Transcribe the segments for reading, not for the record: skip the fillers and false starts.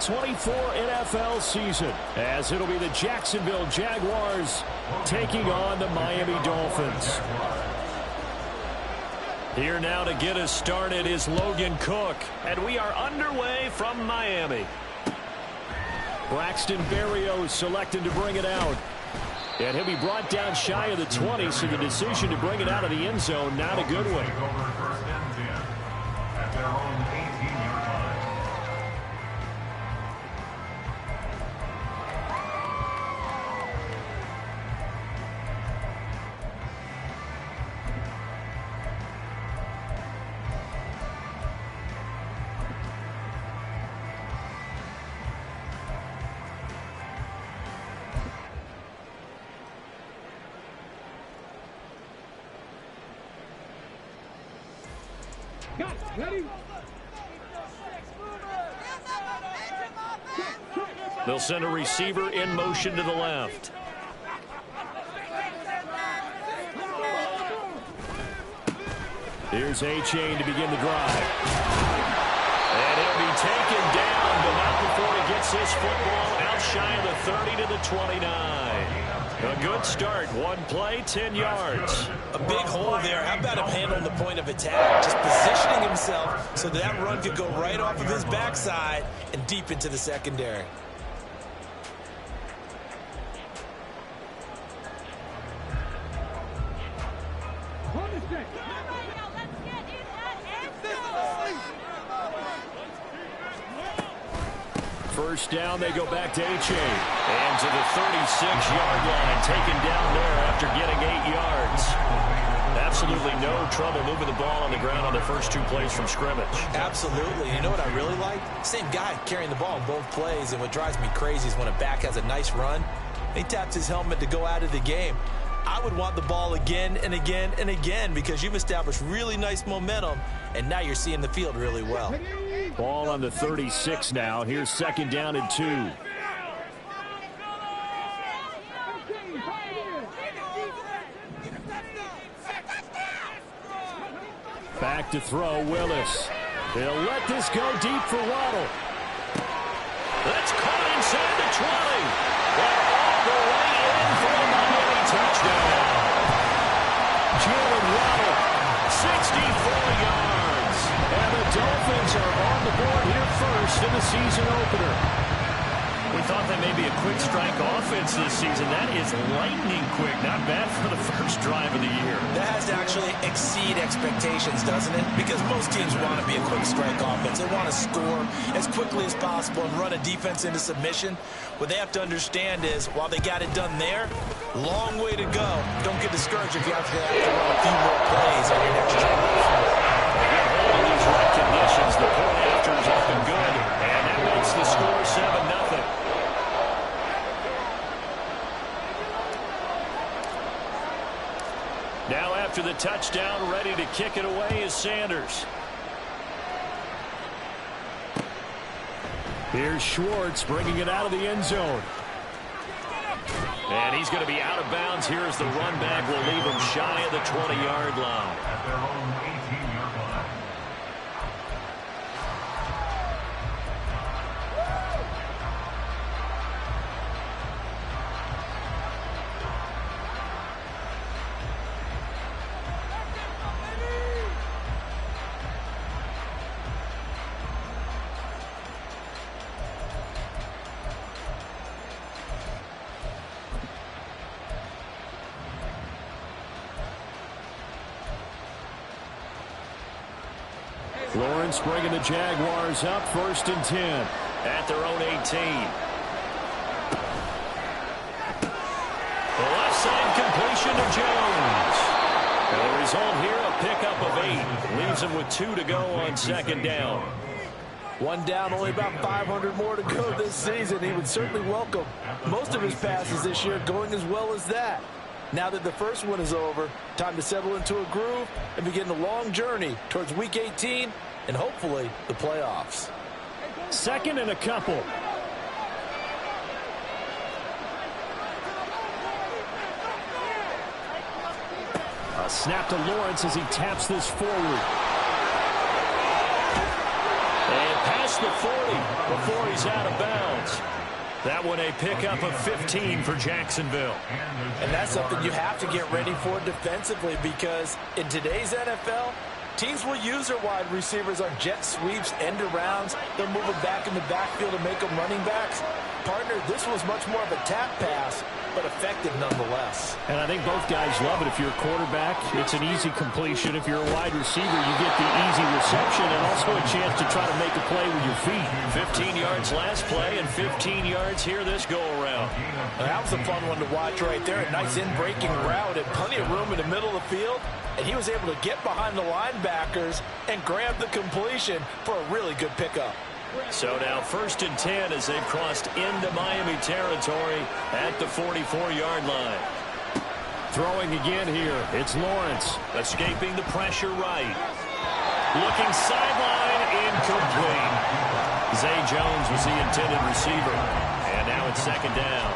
2024 NFL season, as it'll be the Jacksonville Jaguars taking on the Miami Dolphins. Here now to get us started is Logan Cook, and we are underway from Miami. Braxton Berrios selected to bring it out. And he'll be brought down shy of the 20, so the decision to bring it out of the end zone, not a good one. They'll send a receiver in motion to the left. Here's A-Chain to begin the drive. And he'll be taken down, but not before he gets this football out shy of the 30 to the 29. A good start. One play, 10 yards. A big hole there. How about him handling the point of attack? Just positioning himself so that run could go right off of his backside and deep into the secondary. First down, they go back to A-Chain. And to the 36-yard line, taken down there after getting 8 yards. Absolutely no trouble moving the ball on the ground on the first 2 plays from scrimmage. Absolutely. You know what I really like? Same guy carrying the ball in both plays, and what drives me crazy is when a back has a nice run, he taps his helmet to go out of the game. I would want the ball again and again and again because you've established really nice momentum, and now you're seeing the field really well. Ball on the 36 now. Here's second down and 2. Back to throw, Willis. They'll let this go deep for Waddle. That's caught inside the 20. And all the way in for a Miami touchdown. Jalen Waddle, 64 yards. And the Dolphins are on the board here first in the season opener. We thought that may be a quick strike offense this season. That is lightning quick. Not bad for the first drive of the year. That has to actually exceed expectations, doesn't it? Because most teams want to be a quick strike offense. They want to score as quickly as possible and run a defense into submission. What they have to understand is, while they got it done there, long way to go. Don't get discouraged if you have to run a few more plays on your next drive. Get hold of these right conditions. The point after is up and good. And that makes the score 7-0. Now after the touchdown, ready to kick it away is Sanders. Here's Schwartz bringing it out of the end zone. And he's going to be out of bounds here as the run back will leave him shy of the 20-yard line. At their own 18-yard line. Lawrence bringing the Jaguars up, 1st and 10 at their own 18. The left side completion to Jones. And the result here, a pickup of 8. Leaves him with 2 to go on second down. One down, only about 500 more to go this season. He would certainly welcome most of his passes this year going as well as that. Now that the first one is over, time to settle into a groove and begin the long journey towards Week 18 and hopefully the playoffs. Second and a couple. A snap to Lawrence as he taps this forward. And pass past the 40 before he's out of bounds. That one a pickup of 15 for Jacksonville. And that's something you have to get ready for defensively, because in today's NFL, teams will use their wide receivers on jet sweeps, end arounds. They'll move them back in the backfield to make them running backs. Partner, this was much more of a tap pass, but effective nonetheless. And I think both guys love it. If you're a quarterback, it's an easy completion. If you're a wide receiver, you get the easy reception and also a chance to try to make a play with your feet. 15 yards last play and 15 yards here this go-around. That was a fun one to watch right there. A nice in-breaking route and plenty of room in the middle of the field. And he was able to get behind the linebackers and grab the completion for a really good pickup. So now 1st and 10 as they've crossed into Miami territory at the 44-yard line. Throwing again here. It's Lawrence escaping the pressure right. Looking sideline, incomplete. Zay Jones was the intended receiver. And now it's 2nd down.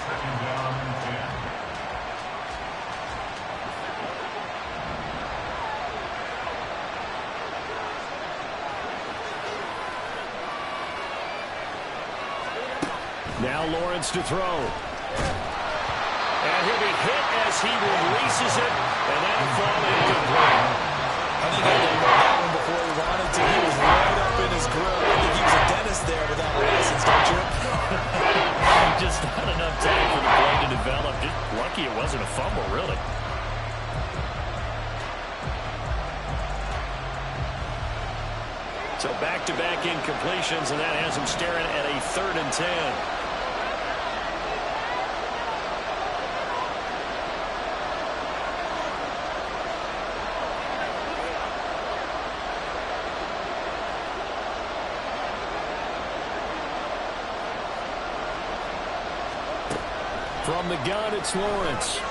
Second down and 10. Now Lawrence to throw. And he'll be hit as he releases it, and that'll fall incomplete. I think I did that one before he wanted to. He was right up in his grill. I think he was a dentist there without a license, don't you? Just not enough time for the play to develop. Just lucky it wasn't a fumble, really. So back-to-back incompletions, and that has him staring at a 3rd and 10. From the gun, it's Lawrence.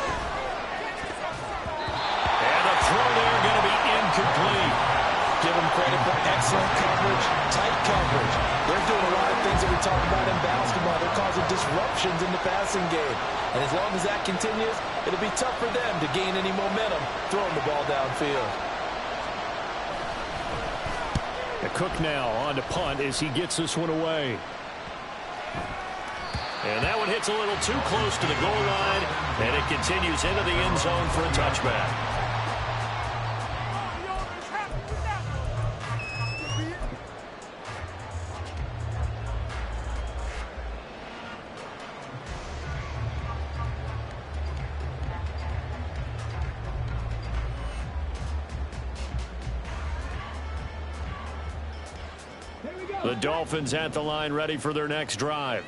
And the throw there going to be incomplete. Give them credit for excellent coverage, tight coverage. They're doing a lot of things that we talk about in basketball. They're causing disruptions in the passing game. And as long as that continues, it'll be tough for them to gain any momentum throwing the ball downfield. Cook now on to punt as he gets this one away. And that one hits a little too close to the goal line, and it continues into the end zone for a touchback. The Dolphins at the line ready for their next drive.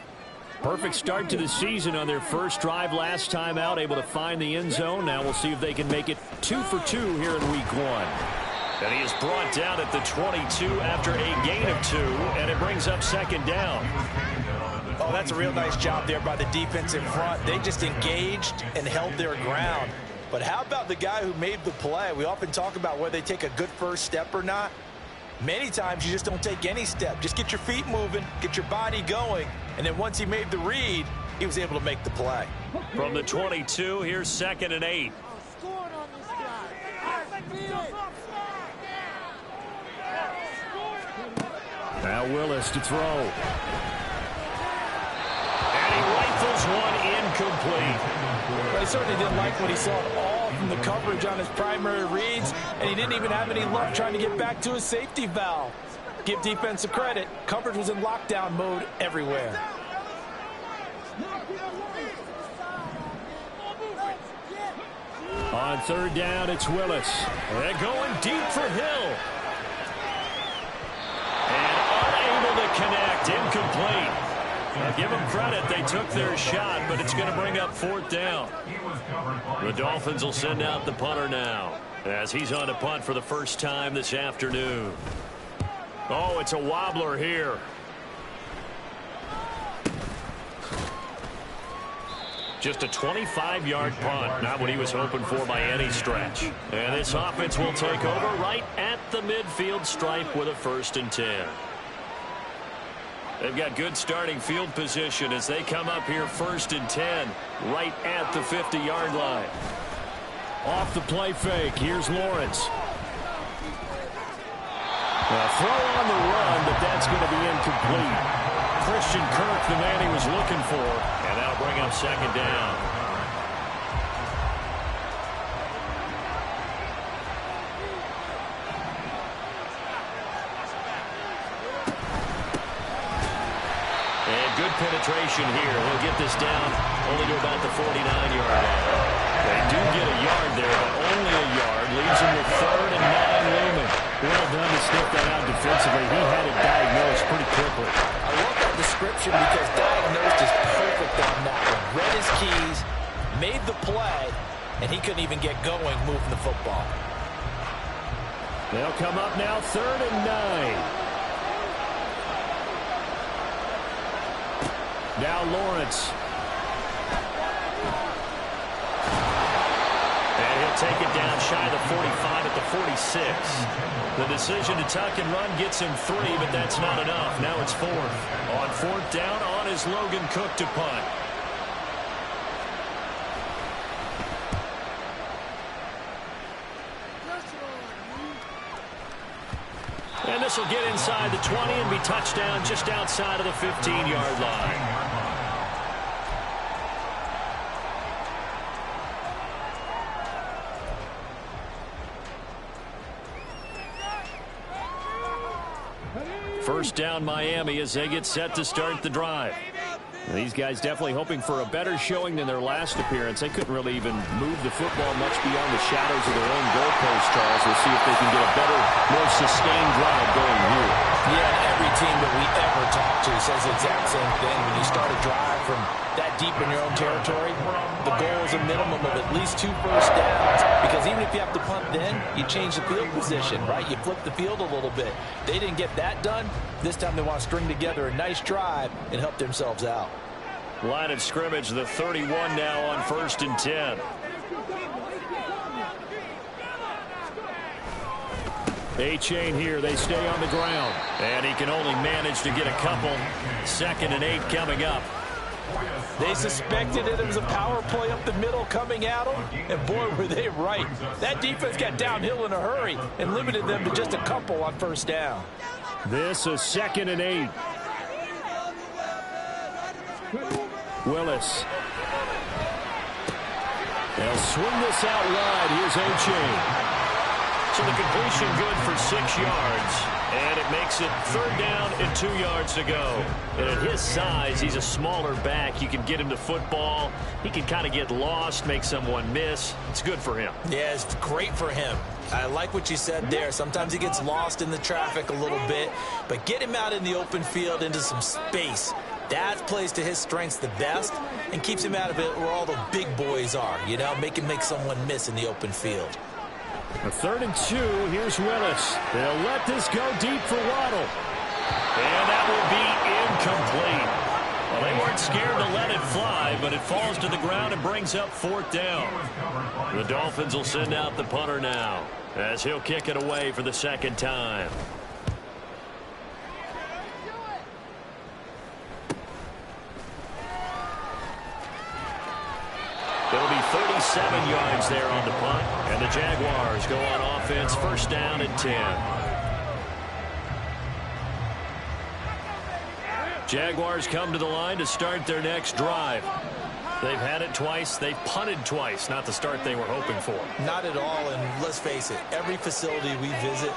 Perfect start to the season on their first drive last time out, able to find the end zone. Now we'll see if they can make it 2 for 2 here in week 1. And he is brought down at the 22 after a gain of 2, and it brings up 2nd down. Oh, that's a real nice job there by the defense in front. They just engaged and held their ground. But how about the guy who made the play? We often talk about whether they take a good first step or not. Many times you just don't take any step. Just get your feet moving, get your body going, and then once he made the read, he was able to make the play. From the 22, here's 2nd and 8. Now Willis to throw. And he rifles one incomplete. But he certainly didn't like what he saw at all from the coverage on his primary reads, and he didn't even have any luck trying to get back to his safety valve. Give defensive credit. Coverage was in lockdown mode everywhere. On 3rd down, it's Willis. They're going deep for Hill. And unable to connect, incomplete. Now give them credit, they took their shot, but it's going to bring up 4th down. The Dolphins will send out the punter now, as he's on to punt for the first time this afternoon. Oh, it's a wobbler here. Just a 25-yard punt, not what he was hoping for by any stretch. And this offense will take over right at the midfield stripe with a 1st and 10. They've got good starting field position as they come up here 1st and 10, right at the 50-yard line. Off the play fake, here's Lawrence. Throw on the run, but that's going to be incomplete. Christian Kirk, the man he was looking for, and that'll bring up second down. And good penetration here. He'll get this down only to about the 49-yard line. They do get a yard there, but only a yard. Leaves him with 3rd and 9 looming. Well done to sniff that out defensively. He had it diagnosed pretty quickly. I love that description because diagnosed is perfect on that one. Read his keys, made the play, and he couldn't even get going moving the football. They'll come up now 3rd and 9. Now Lawrence. And he'll take it down shy of the 45 at the 46. The decision to tuck and run gets him 3, but that's not enough. Now it's 4th. On 4th down, on is Logan Cook to punt. And this will get inside the 20 and be touchdown just outside of the 15-yard line. First down Miami as they get set to start the drive. These guys definitely hoping for a better showing than their last appearance. They couldn't really even move the football much beyond the shadows of their own goalpost, Charles. We'll see if they can get a better, more sustained drive going here. Yeah, and every team that we ever talk to says the exact same thing. When you start a drive from that deep in your own territory, the goal is a minimum of at least 2 first downs. Because even if you have to punt then, you change the field position, right? You flip the field a little bit. They didn't get that done. This time they want to string together a nice drive and help themselves out. Line of scrimmage, the 31 now on 1st and 10. A-chain here. They stay on the ground. And he can only manage to get a couple. 2nd and 8 coming up. They suspected it was a power play up the middle coming at them, and boy, were they right. That defense got downhill in a hurry and limited them to just a couple on 1st down. This is 2nd and 8. Willis. They'll swing this out wide. Here's A-chain. So the completion good for 6 yards. And it makes it 3rd down and 2 yards to go. And at his size, he's a smaller back. You can get him to football. He can kind of get lost, make someone miss. It's good for him. Yeah, it's great for him. I like what you said there. Sometimes he gets lost in the traffic a little bit. But get him out in the open field into some space. That plays to his strengths the best and keeps him out of it where all the big boys are. You know, make him make someone miss in the open field. A 3rd and 2. Here's Willis. They'll let this go deep for Waddle. And that will be incomplete. Well, they weren't scared to let it fly, but it falls to the ground and brings up 4th down. The Dolphins will send out the punter now as he'll kick it away for the 2nd time. It'll be 37 yards there on the punt, and the Jaguars go on offense 1st down and 10. Jaguars come to the line to start their next drive. They've had it twice. They've punted twice. Not the start they were hoping for. Not at all, and let's face it, every facility we visit,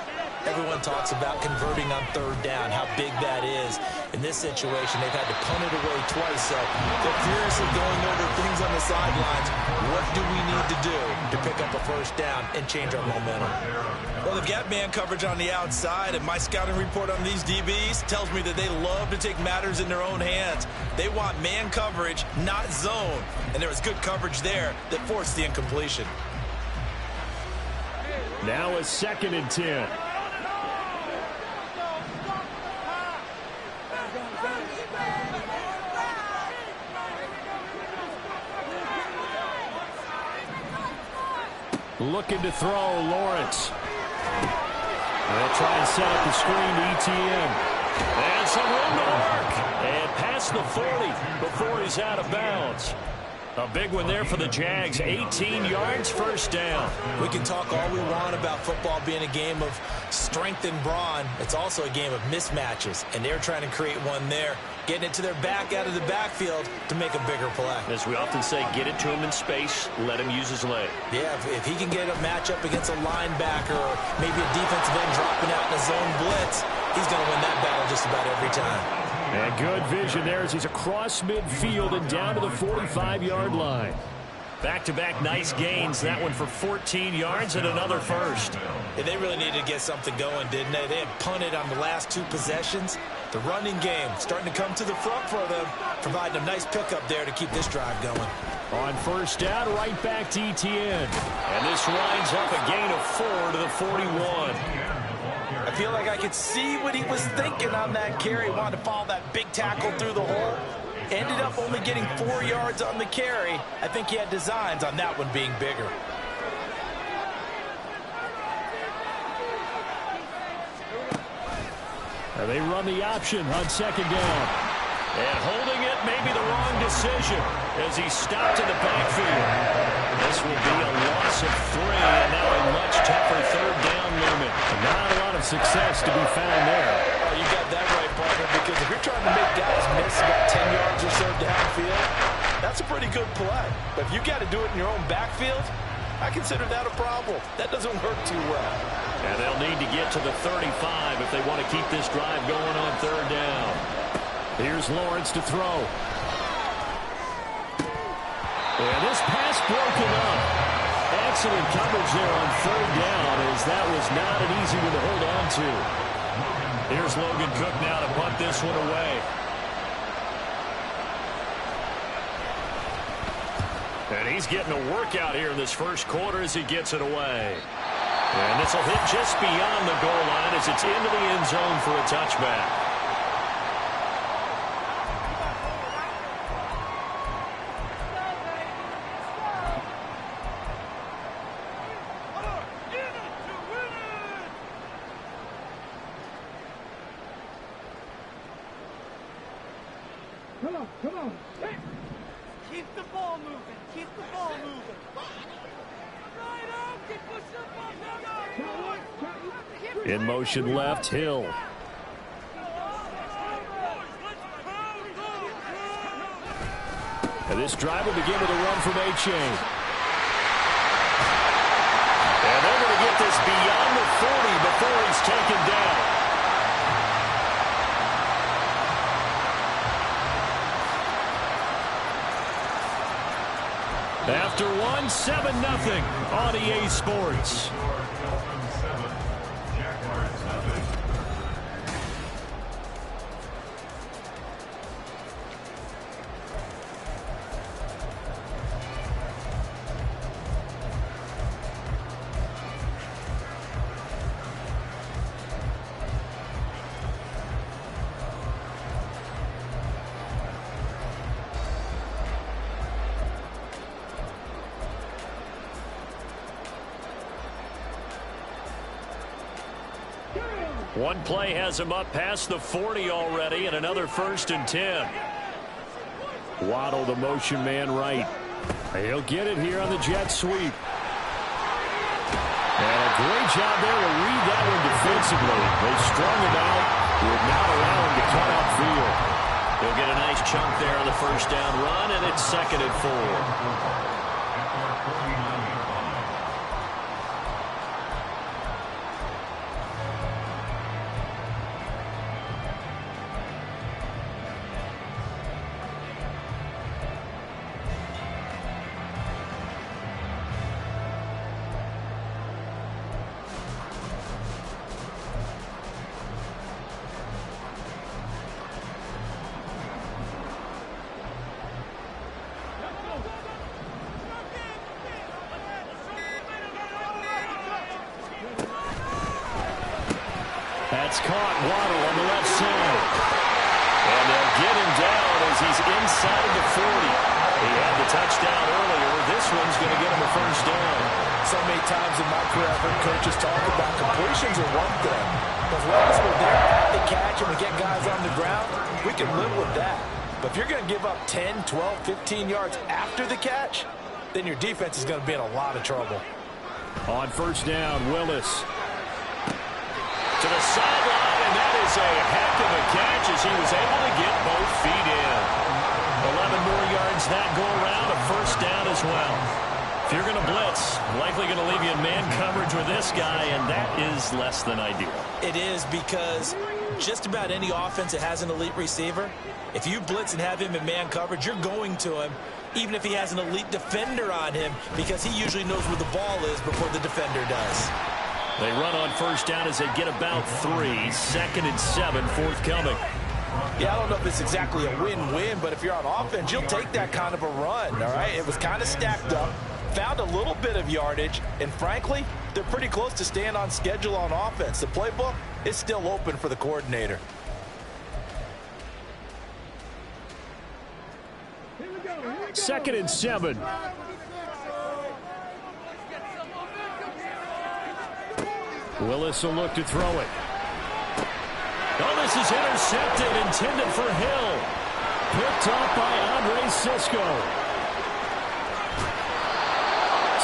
everyone talks about converting on 3rd down, how big that is. In this situation, they've had to punt it away twice, so they're furiously going over things on the sidelines. What do we need to do to pick up a 1st down and change our momentum? Well, they've got man coverage on the outside, and my scouting report on these DBs tells me that they love to take matters in their own hands. They want man coverage, not zone, and there was good coverage there that forced the incompletion. Now a 2nd and 10. Looking to throw, Lawrence. They'll try and set up the screen to ETN. And some room to work. And past the 40 before he's out of bounds. A big one there for the Jags. 18 yards, first down. We can talk all we want about football being a game of strength and brawn. It's also a game of mismatches, and they're trying to create one there, getting it to their back out of the backfield to make a bigger play. As we often say, get it to him in space, let him use his leg. Yeah, if he can get a matchup against a linebacker or maybe a defensive end dropping out in a zone blitz, he's going to win that battle just about every time. And good vision there as he's across midfield and down to the 45-yard line. Back-to-back nice gains. That one for 14 yards and another first. Yeah, they really needed to get something going, didn't they? They had punted on the last two possessions. The running game starting to come to the front for them, providing a nice pickup there to keep this drive going. On first down, right back to Etienne. And this winds up a gain of 4 to the 41. I feel like I could see what he was thinking on that carry. Wanted to follow that big tackle through the hole. Ended up only getting 4 yards on the carry. I think he had designs on that one being bigger. And they run the option on second down. And holding it may be the wrong decision as he stopped in the backfield. This will be a loss of 3 and now a much tougher third down movement. Not a lot of success to be found there. Oh, you got that right, partner, because if you're trying to make guys miss about 10 yards or so downfield, that's a pretty good play. But if you got to do it in your own backfield, I consider that a problem. That doesn't work too well. And they'll need to get to the 35 if they want to keep this drive going on third down. Here's Lawrence to throw. And this pass broken up. Excellent coverage there on third down as that was not an easy one to hold on to. Here's Logan Cook now to punt this one away. And he's getting a workout here in this first quarter as he gets it away. And this will hit just beyond the goal line as it's into the end zone for a touchback. Come on. Keep the ball moving. Keep the ball moving. In motion left, Hill. And this drive will begin with a run from A-Chain. And they're going to get this beyond the 40 before he's taken down. After 7-0 on EA Sports. One play has him up past the 40 already, and another 1st and 10. Waddle, the motion man right. He'll get it here on the jet sweep. And a great job there to read that one defensively. They strung him out, would not allow him to cut upfield. He'll get a nice chunk there on the first down run, and it's 2nd and 4. That's caught. Waddle on the left side. And they'll get him down as he's inside the 40. He had the touchdown earlier. This one's going to get him a first down. So many times in my career I've heard coaches talk about completions are one thing. As long as we're there at the catch and we get guys on the ground, we can live with that. But if you're going to give up 10, 12, 15 yards after the catch, then your defense is going to be in a lot of trouble. On first down, Willis. To the sideline, and that is a heck of a catch as he was able to get both feet in. 11 more yards that go around, a first down as well. If you're going to blitz, likely going to leave you in man coverage with this guy, and that is less than ideal. It is, because just about any offense that has an elite receiver, if you blitz and have him in man coverage, you're going to him, even if he has an elite defender on him, because he usually knows where the ball is before the defender does. They run on first down as they get about 3. 2nd and 7 forthcoming. Yeah, I don't know if it's exactly a win-win, but if you're on offense, you'll take that kind of a run, all right? It was kind of stacked up, found a little bit of yardage, and frankly, they're pretty close to staying on schedule on offense. The playbook is still open for the coordinator. Second and 7. Willis will look to throw it. Oh, this is intercepted, intended for Hill. Picked up by Andre Sisco.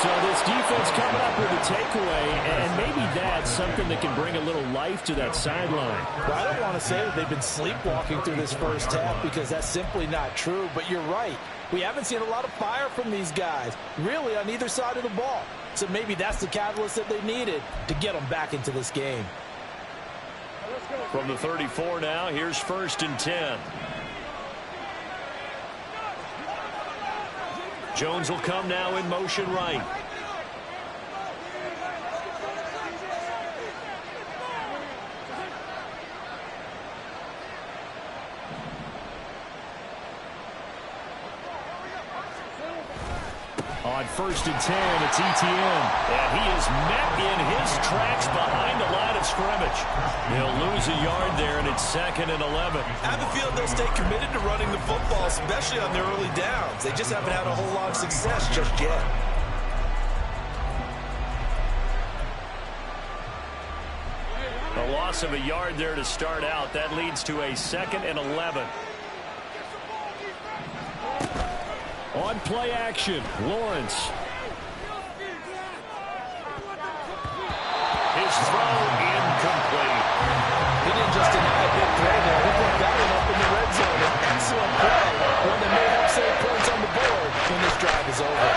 So this defense coming up with a takeaway, and maybe that's something that can bring a little life to that sideline. Well, I don't want to say that they've been sleepwalking through this first half, because that's simply not true, but you're right. We haven't seen a lot of fire from these guys, really, on either side of the ball. So maybe that's the catalyst that they needed to get them back into this game. From the 34 now, here's 1st and 10. Jones will come now in motion right. On 1st and 10, it's ETN. And he is met in his tracks behind the line of scrimmage. He'll lose a yard there, and it's 2nd and 11. I have a feeling they'll stay committed to running the football, especially on their early downs. They just haven't had a whole lot of success just yet. A loss of a yard there to start out. That leads to a 2nd and 11. On play action, Lawrence. His throw incomplete. He didn't just deny a big play there. He put that one up in the red zone. An excellent play. One that may help save points on the board when this drive is over.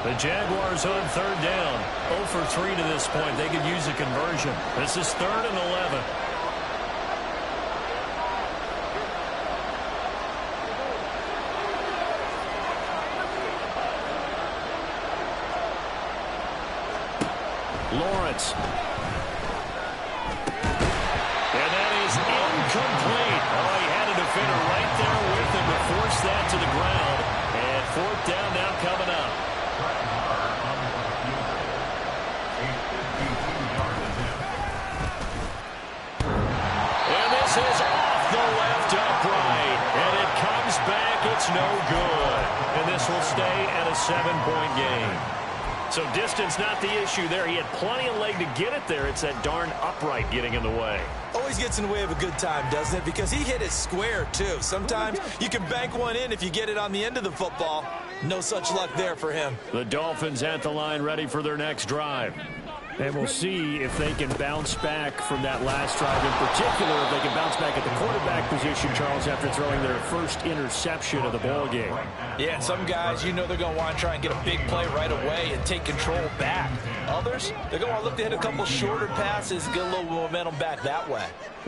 The Jaguars on 3rd down. 0 for 3 to this point. They could use a conversion. This is 3rd and 11. Lawrence. And that is incomplete. Oh, he had a defender right there with him to force that to the ground. And 4th down now coming up. And this is off the left upright. And it comes back. It's no good. And this will stay at a 7-point game. So distance not the issue there. He had plenty of leg to get it there. It's that darn upright getting in the way. Always gets in the way of a good time, doesn't it? Because he hit it square, too. Sometimes you can bank one in if you get it on the end of the football. No such luck there for him. The Dolphins at the line ready for their next drive. And we'll see if they can bounce back from that last drive. In particular, if they can bounce back at the quarterback position, Charles, after throwing their first interception of the ball game. Yeah, and some guys, you know they're going to want to try and get a big play right away and take control back. Others, they're going to want to look to hit a couple shorter passes, get a little momentum back that way.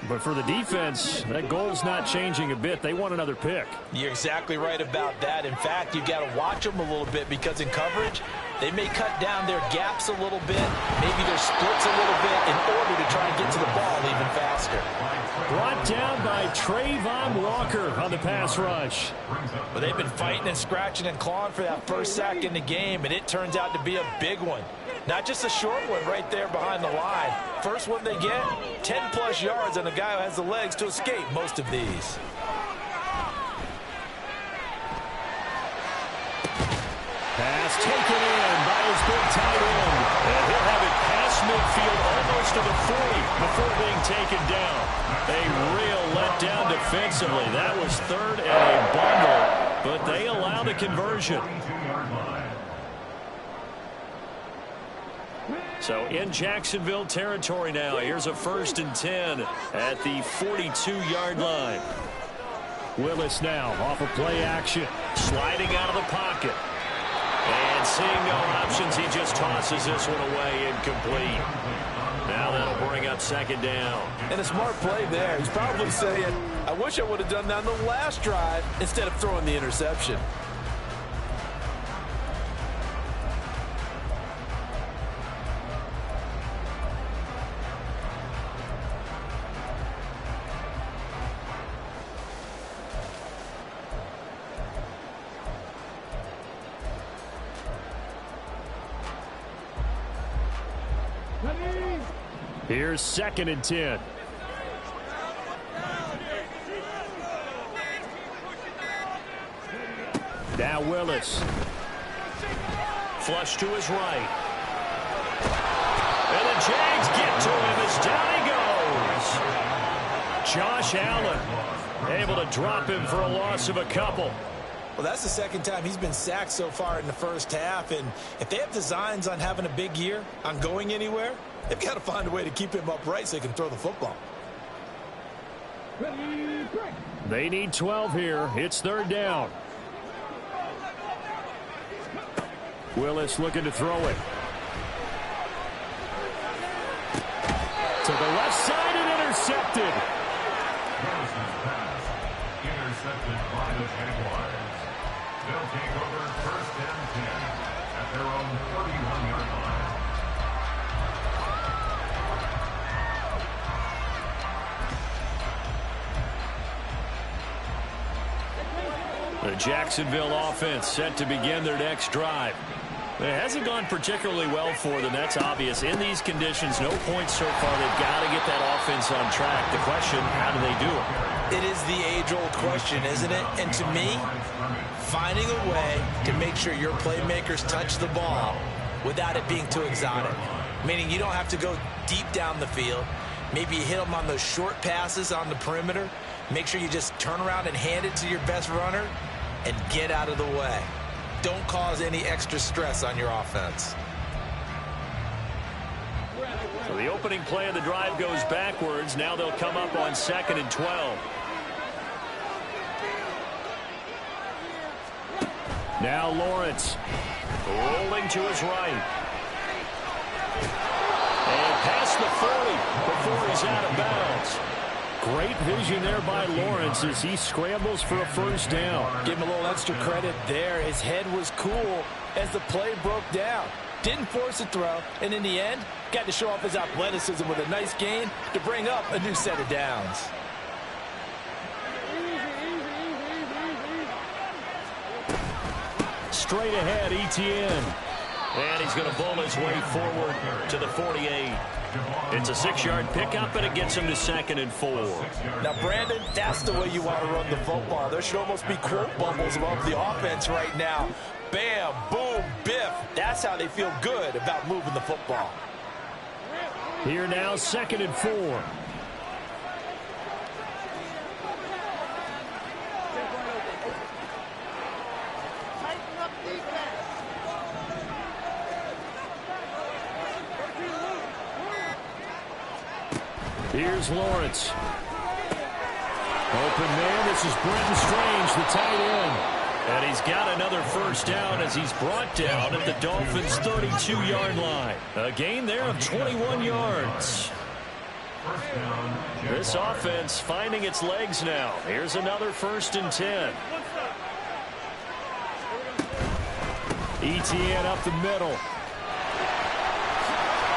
But for the defense, that goal's not changing a bit. They want another pick. You're exactly right about that. In fact, you've got to watch them a little bit, because in coverage, they may cut down their gaps a little bit, maybe their splits a little bit, in order to try and get to the ball even faster. Brought down by Trayvon Walker on the pass rush. But they've been fighting and scratching and clawing for that first sack in the game, and it turns out to be a big one. Not just a short one right there behind the line. First one they get, 10-plus yards on a guy who has the legs to escape most of these. Pass taken in by his big tight end. And he'll have it past midfield almost to the 40 before being taken down. A real letdown defensively. That was third and a bundle, but they allow the conversion. So in Jacksonville territory now. Here's a 1st and 10 at the 42-yard line. Willis now off of play action. Sliding out of the pocket. And seeing no options, he just tosses this one away incomplete. Now that'll bring up 2nd down. And a smart play there. He's probably saying, I wish I would have done that on the last drive instead of throwing the interception. Here's 2nd and 10. Now Willis. Flush to his right. And the Jags get to him as down he goes. Josh Allen able to drop him for a loss of a couple. Well, that's the 2nd time he's been sacked so far in the first half. And if they have designs on having a big year, on going anywhere, they've got to find a way to keep him upright so they can throw the football. They need 12 here. It's 3rd down. Willis looking to throw it. To the left side and intercepted. Intercepted by the Jaguars. They'll take over 1st and 10 at their own 31-yard line. The Jacksonville offense set to begin their next drive. It hasn't gone particularly well for them. That's obvious. In these conditions, no points so far. They've got to get that offense on track. The question, how do they do it? It is the age-old question, isn't it? And to me, finding a way to make sure your playmakers touch the ball without it being too exotic. Meaning you don't have to go deep down the field. Maybe you hit them on those short passes on the perimeter. Make sure you just turn around and hand it to your best runner and get out of the way. Don't cause any extra stress on your offense. So the opening play of the drive goes backwards. Now they'll come up on 2nd and 12. Now Lawrence rolling to his right. And past the 40 before he's out of bounds. Great vision there by Lawrence as he scrambles for a 1st down. Give him a little extra credit there. His head was cool as the play broke down. Didn't force a throw, and in the end, got to show off his athleticism with a nice gain to bring up a new set of downs. Straight ahead, Etienne. And he's going to bowl his way forward to the 48. It's a 6-yard pickup, and it gets him to 2nd and 4. Now, Brandon, that's the way you want to run the football. There should almost be quote bubbles above the offense right now. Bam, boom, biff. That's how they feel good about moving the football. Here now, 2nd and 4. Here's Lawrence. Open man, this is Brenton Strange, the tight end. And he's got another 1st down as he's brought down at the Dolphins' 32-yard line. A gain there of 21 yards. This offense finding its legs now. Here's another 1st and 10. Etienne up the middle.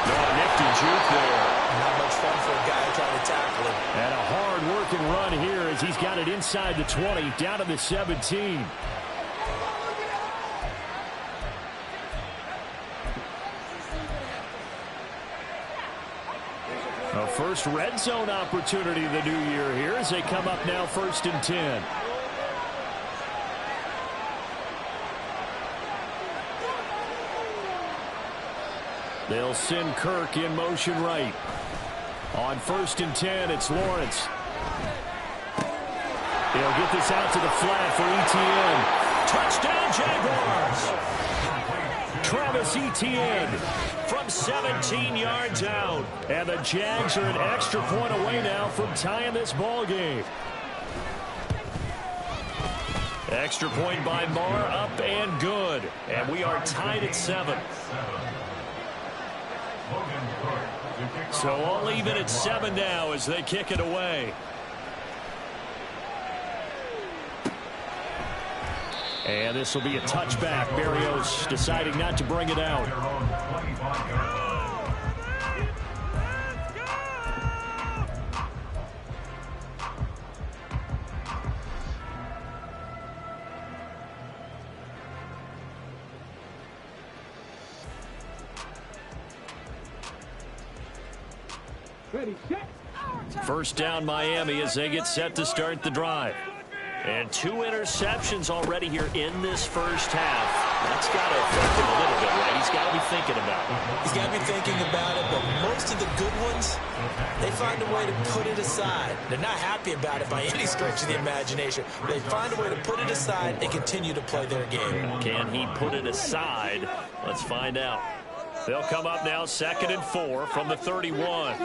Oh, nifty juke there. Not much fun for a guy trying to tackle him. And a hard-working run here as he's got it inside the 20, down to the 17. A first red zone opportunity the new year here as they come up now 1st and 10. They'll send Kirk in motion right. On 1st and 10, it's Lawrence. He'll get this out to the flat for Etienne. Touchdown, Jaguars! Travis Etienne from 17 yards out. And the Jags are an extra point away now from tying this ball game. Extra point by Marr, up and good. And we are tied at 7. So all even at 7 now as they kick it away. And this will be a touchback. Berrios deciding not to bring it out. First down Miami as they get set to start the drive. And 2 interceptions already here in this first half. That's got to affect him a little bit, right? He's got to be thinking about it. He's got to be thinking about it, but most of the good ones, they find a way to put it aside. They're not happy about it by any stretch of the imagination. They find a way to put it aside and continue to play their game. Can he put it aside? Let's find out. They'll come up now 2nd and 4 from the 31.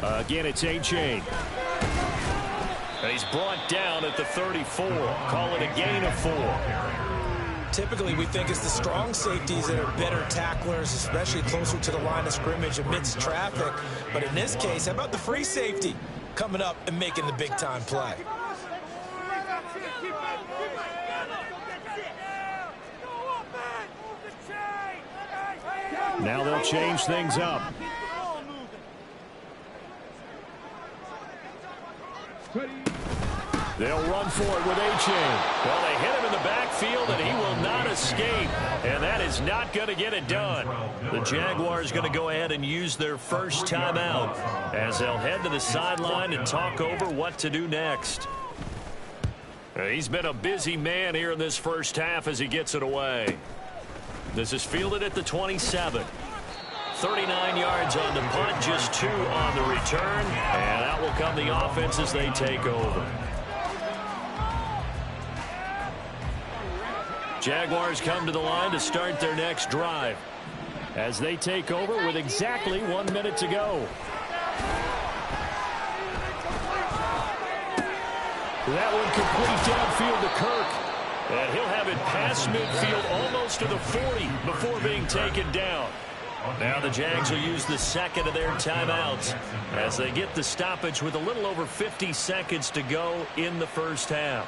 Again, it's A-Chain. And he's brought down at the 34. Call it a gain of 4. Typically, we think it's the strong safeties that are better tacklers, especially closer to the line of scrimmage amidst traffic. But in this case, how about the free safety coming up and making the big-time play? Now they'll change things up. They'll run for it with A-Chain. Well, they hit him in the backfield, and he will not escape. And that is not going to get it done. The Jaguars going to go ahead and use their first timeout as they'll head to the sideline and talk over what to do next. He's been a busy man here in this first half as he gets it away. This is fielded at the 27. 39 yards on the punt, just 2 on the return. And out will come the offense as they take over. Jaguars come to the line to start their next drive as they take over with exactly 1 minute to go. That one complete downfield to Kirk. And he'll have it past midfield almost to the 40 before being taken down. Now the Jags will use the second of their timeouts as they get the stoppage with a little over 50 seconds to go in the first half.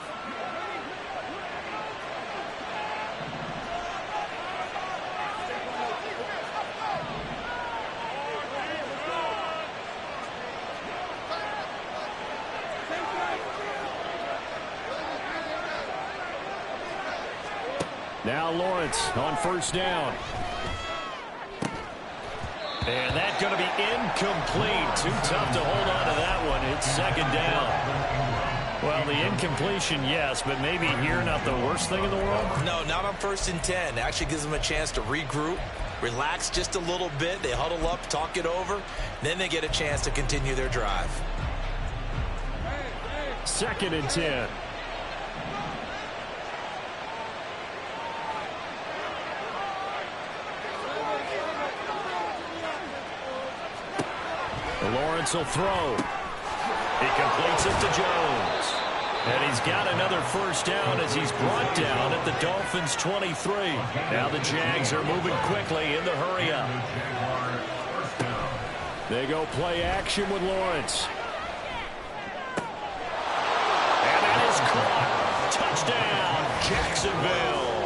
Now Lawrence on first down. And that's going to be incomplete. Too tough to hold on to that one. It's 2nd down. Well, the incompletion, yes, but maybe here not the worst thing in the world? No, not on 1st and 10. It actually gives them a chance to regroup, relax just a little bit. They huddle up, talk it over. Then they get a chance to continue their drive. 2nd and 10. Lawrence will throw. He completes it to Jones. And he's got another first down as he's brought down at the Dolphins' 23. Now the Jags are moving quickly in the hurry-up. They go play action with Lawrence. And that is caught. Touchdown, Jacksonville.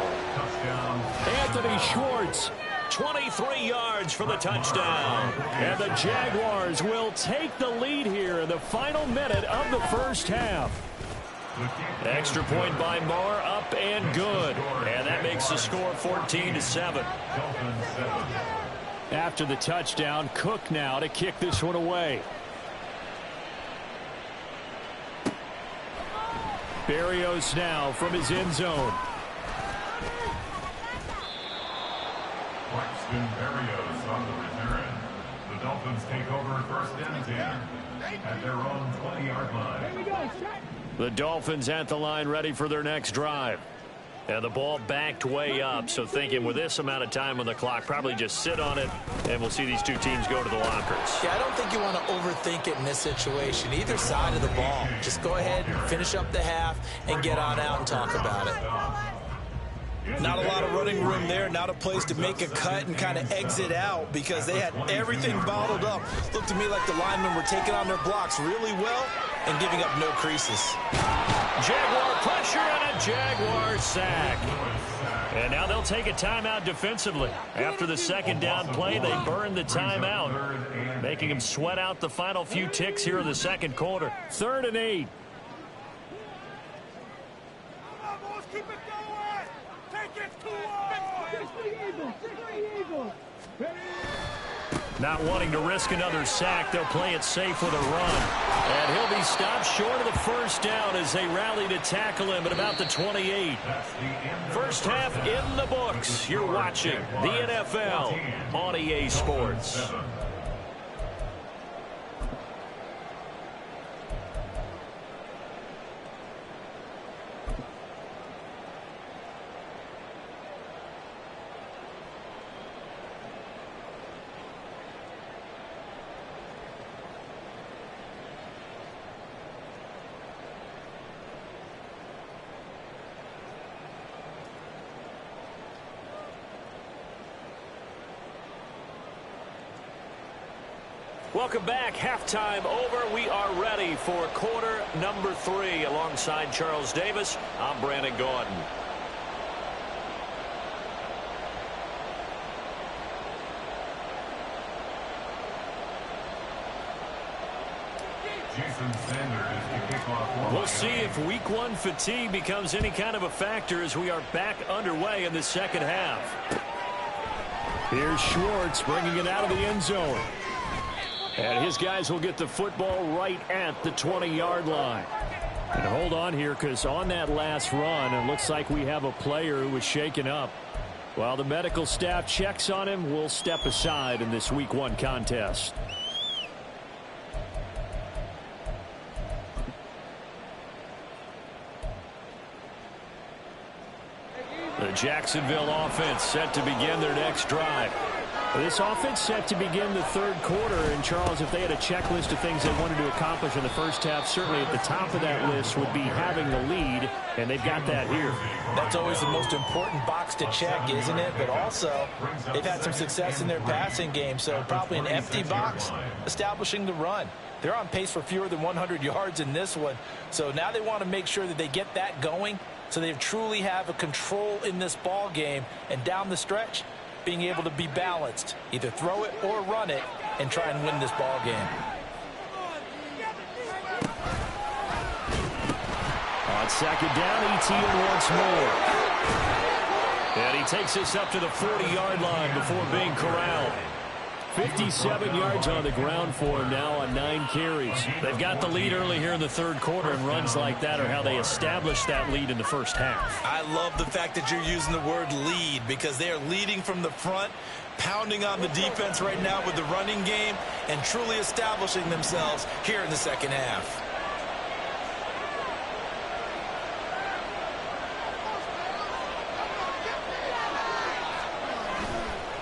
Anthony Schwartz. 23 yards for the touchdown. And the Jaguars will take the lead here in the final minute of the first half. Extra point by Marr, up and good. And that makes the score 14-7. After the touchdown, Cook now to kick this one away. Berrios now from his end zone. Christian Berrios on the return. The Dolphins take over first and 10 at their own 20-yard line. The Dolphins at the line ready for their next drive. And the ball backed way up, so thinking with this amount of time on the clock, probably just sit on it, and we'll see these two teams go to the lockers. Yeah, I don't think you want to overthink it in this situation. Either side of the ball. Just go ahead, finish up the half, and get on out and talk about it. Not a lot of running room there, not a place to make a cut and kind of exit out because they had everything bottled up. Looked to me like the linemen were taking on their blocks really well and giving up no creases. Jaguar pressure and a Jaguar sack. And now they'll take a timeout defensively. After the second down play, they burned the timeout, making them sweat out the final few ticks here in the second quarter. 3rd and 8. Come on, boys, keep it going. Take it to us. 60 Eagles. Not wanting to risk another sack, they'll play it safe with a run. And he'll be stopped short of the first down as they rally to tackle him at about the 28. First half in the books. You're watching the NFL on EA Sports. Welcome back. Halftime over. We are ready for quarter number 3. Alongside Charles Davis, I'm Brandon Gordon. Jason Sanders to kick off. We'll see if week 1 fatigue becomes any kind of a factor as we are back underway in the second half. Here's Schwartz bringing it out of the end zone. And his guys will get the football right at the 20-yard line. And hold on here, because on that last run, it looks like we have a player who was shaken up. While the medical staff checks on him, we'll step aside in this week 1 contest. The Jacksonville offense set to begin their next drive. This offense set to begin the third quarter. And, Charles, if they had a checklist of things they wanted to accomplish in the first half, certainly at the top of that list would be having the lead, and they've got that here. That's always the most important box to check, isn't it? But also, they've had some success in their passing game, so probably an empty box, establishing the run. They're on pace for fewer than 100 yards in this one, so now they want to make sure that they get that going so they truly have a control in this ball game, and down the stretch, being able to be balanced, either throw it or run it, and try and win this ball game. On second down, Etienne once more. And he takes us up to the 40-yard line before being corralled. 57 yards on the ground for him now on 9 carries. They've got the lead early here in the third quarter, and runs like that are how they established that lead in the first half. I love the fact that you're using the word lead, because they are leading from the front, pounding on the defense right now with the running game, and truly establishing themselves here in the second half.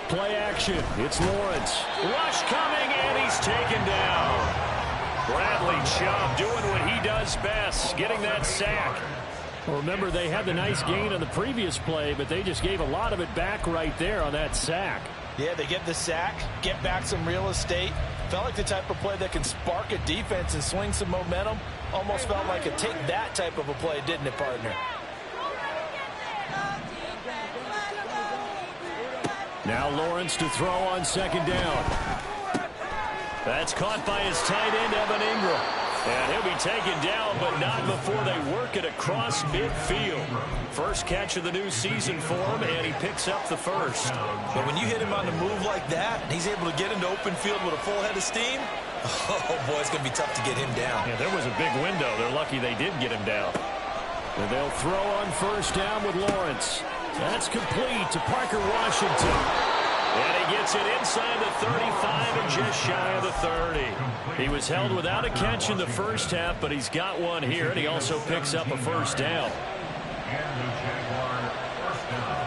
Play action. It's Lawrence. Rush coming, and he's taken down. Bradley Chubb doing what he does best, getting that sack. Well, remember, they had the nice gain on the previous play, but they just gave a lot of it back right there on that sack. Yeah, they get the sack, get back some real estate. Felt like the type of play that can spark a defense and swing some momentum. Almost felt like a take that type of a play, didn't it, partner? Now Lawrence to throw on second down. That's caught by his tight end, Evan Ingram. And he'll be taken down, but not before they work it across midfield. First catch of the new season for him, and he picks up the first. But when you hit him on the move like that, and he's able to get into open field with a full head of steam, oh, boy, it's going to be tough to get him down. Yeah, there was a big window. They're lucky they did get him down. And they'll throw on first down with Lawrence. That's complete to Parker Washington. And he gets it inside the 35 and just shy of the 30. He was held without a catch in the first half, but he's got one here, and he also picks up a first down. And the Jaguar first down.